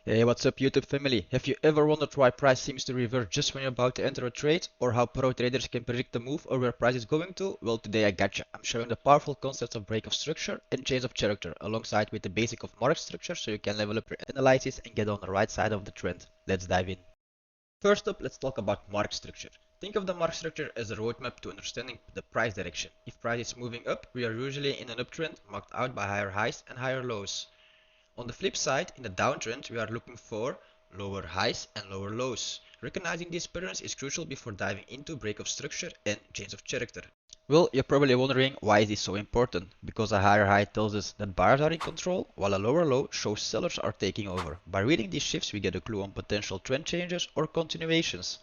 Hey, what's up YouTube family? Have you ever wondered why price seems to revert just when you're about to enter a trade, or how pro traders can predict the move or where price is going to? Well, today I gotcha. I'm showing the powerful concepts of break of structure and change of character, alongside with the basic of market structure so you can level up your analysis and get on the right side of the trend. Let's dive in. First up, let's talk about market structure. Think of the market structure as a roadmap to understanding the price direction. If price is moving up, we are usually in an uptrend marked out by higher highs and higher lows. On the flip side, in the downtrend, we are looking for lower highs and lower lows. Recognizing these patterns is crucial before diving into break of structure and change of character. Well, you're probably wondering why is this so important? Because a higher high tells us that buyers are in control, while a lower low shows sellers are taking over. By reading these shifts, we get a clue on potential trend changes or continuations.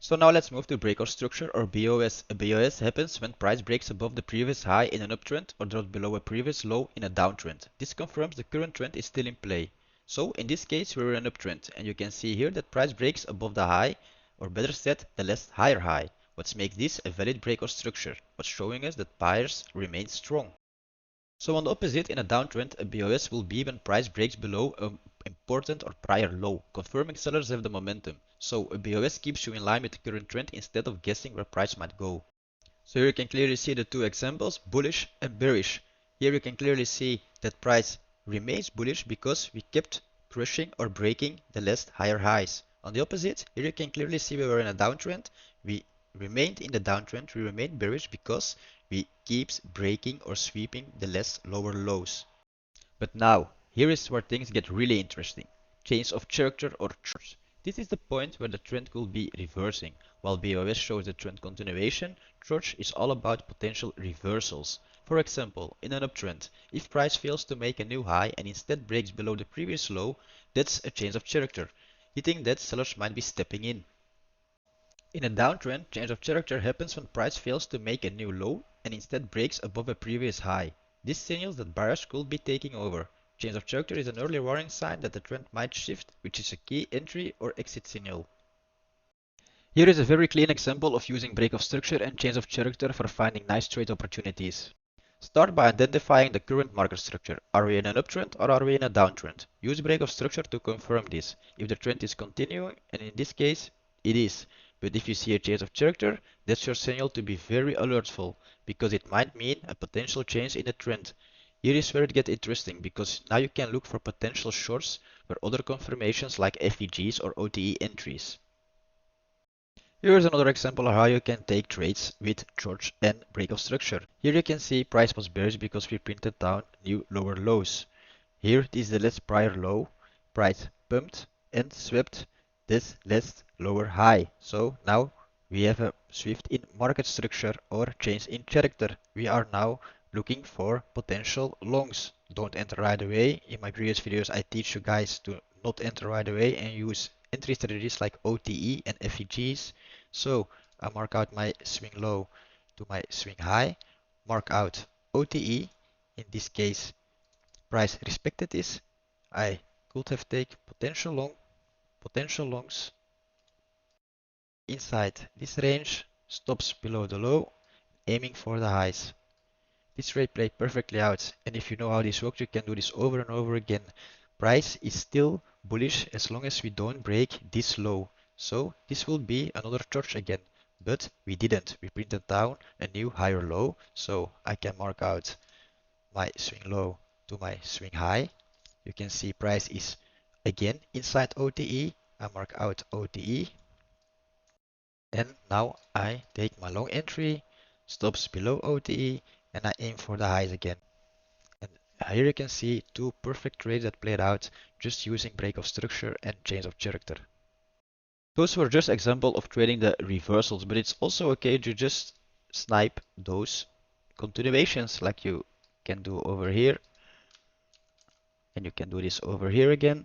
So now let's move to breakout structure or BOS. A BOS happens when price breaks above the previous high in an uptrend or drops below a previous low in a downtrend. This confirms the current trend is still in play. So in this case we're in an uptrend, and you can see here that price breaks above the high, or better said the last higher high. What makes this a valid breakout structure? What's showing us that buyers remain strong. So on the opposite, in a downtrend, a BOS will be when price breaks below an important or prior low, confirming sellers have the momentum. So a BOS keeps you in line with the current trend instead of guessing where price might go. So here you can clearly see the two examples, bullish and bearish. Here you can clearly see that price remains bullish because we kept crushing or breaking the last higher highs. On the opposite, here you can clearly see we were in a downtrend. We remained in the downtrend, we remained bearish because we keeps breaking or sweeping the less lower lows. But now, here is where things get really interesting. Change of character or CHOCH. This is the point where the trend will be reversing. While BOS shows the trend continuation, CHOCH is all about potential reversals. For example, in an uptrend, if price fails to make a new high and instead breaks below the previous low, that's a change of character, hinting that sellers might be stepping in. In a downtrend, change of character happens when price fails to make a new low and instead breaks above a previous high. This signals that buyers could be taking over. Change of character is an early warning sign that the trend might shift, which is a key entry or exit signal. Here is a very clean example of using break of structure and change of character for finding nice trade opportunities. Start by identifying the current market structure. Are we in an uptrend or are we in a downtrend? Use break of structure to confirm this. If the trend is continuing, and in this case, it is. But if you see a change of character, that's your signal to be very alertful, because it might mean a potential change in the trend. Here is where it gets interesting, because now you can look for potential shorts or other confirmations like FEGs or OTE entries. Here is another example of how you can take trades with CHOCH and break of structure. Here you can see price was bearish because we printed down new lower lows. Here this is the last prior low, price pumped and swept this last lower high. So now we have a shift in market structure or change in character. We are now looking for potential longs. Don't enter right away. In my previous videos I teach you guys to not enter right away and use entry strategies like OTE and FEGs. So I mark out my swing low to my swing high, mark out OTE. In this case, price respected this. I could have taken potential longs inside this range, stops below the low, aiming for the highs. This trade played perfectly out, and if you know how this works, you can do this over and over again. Price is still bullish as long as we don't break this low. So this will be another CHOCH again, but we didn't. We printed down a new higher low, so I can mark out my swing low to my swing high. You can see price is again inside OTE. I mark out OTE, and now I take my long entry, stops below OTE, and I aim for the highs again. And here you can see two perfect trades that played out just using break of structure and change of character. Those were just examples of trading the reversals, but it's also okay to just snipe those continuations like you can do over here, and you can do this over here again.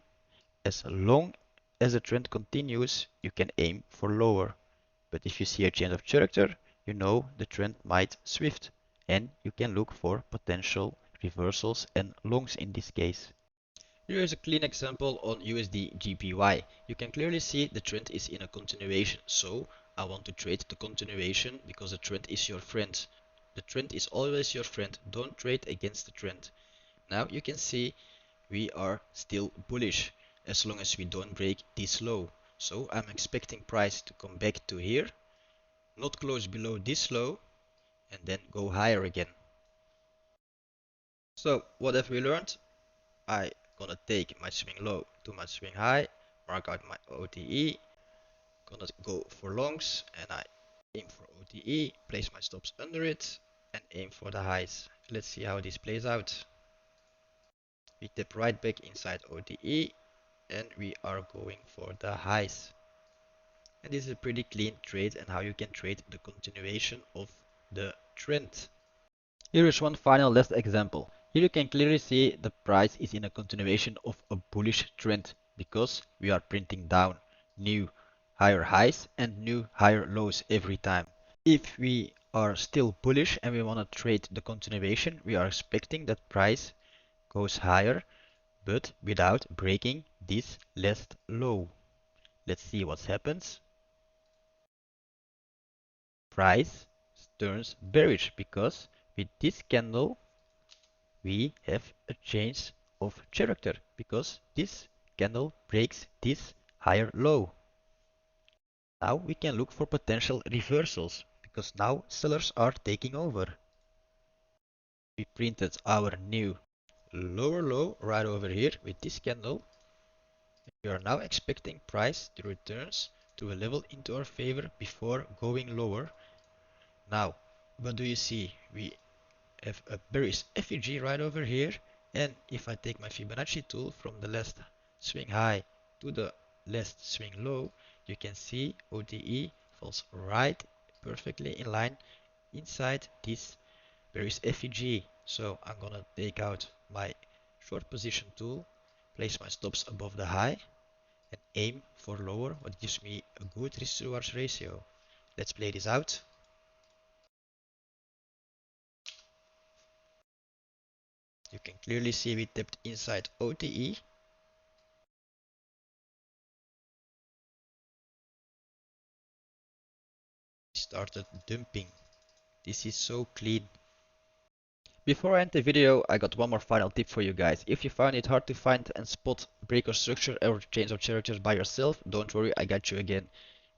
As long as the trend continues, you can aim for lower. But if you see a change of character, you know the trend might shift, and you can look for potential reversals and longs in this case. Here is a clean example on USD GPY. You can clearly see the trend is in a continuation, so I want to trade the continuation because the trend is your friend. The trend is always your friend. Don't trade against the trend. Now you can see we are still bullish. as long as we don't break this low. So I'm expecting price to come back to here, not close below this low, and then go higher again. So what have we learned? I gonna take my swing low to my swing high, mark out my OTE, gonna go for longs, and I aim for OTE, place my stops under it, and aim for the highs. Let's see how this plays out. We tap right back inside OTE, and we are going for the highs. And this is a pretty clean trade and how you can trade the continuation of the trend. Here is one final last example. Here you can clearly see the price is in a continuation of a bullish trend because we are printing down new higher highs and new higher lows every time. If we are still bullish and we want to trade the continuation, we are expecting that price goes higher but without breaking this last low. Let's see what happens. Price turns bearish because with this candle we have a change of character because this candle breaks this higher low. Now we can look for potential reversals because now sellers are taking over. We printed our new lower low right over here with this candle. We are now expecting price to return to a level into our favor before going lower. Now, what do you see? We have a bearish FEG right over here, and if I take my Fibonacci tool from the last swing high to the last swing low, you can see OTE falls right perfectly in line inside this bearish FEG. So I'm gonna take out my short position tool, place my stops above the high, and aim for lower, what gives me a good risk to reward ratio. Let's play this out. You can clearly see we tapped inside OTE. Started dumping. This is so clean. Before I end the video, I got one more final tip for you guys. If you find it hard to find and spot breaker structure or change of characters by yourself, don't worry, I got you again.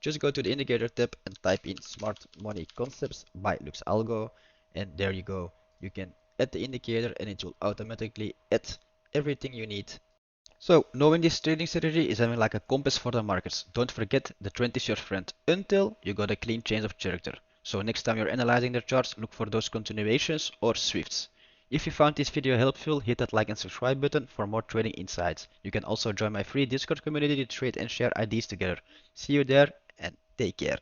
Just go to the indicator tab and type in Smart Money Concepts by Lux Algo, and there you go. You can add the indicator and it will automatically add everything you need. So, knowing this trading strategy is having like a compass for the markets. Don't forget, the trend is your friend until you got a clean change of character. So next time you're analyzing the charts, look for those continuations or swifts. If you found this video helpful, hit that like and subscribe button for more trading insights. You can also join my free Discord community to trade and share ideas together. See you there and take care.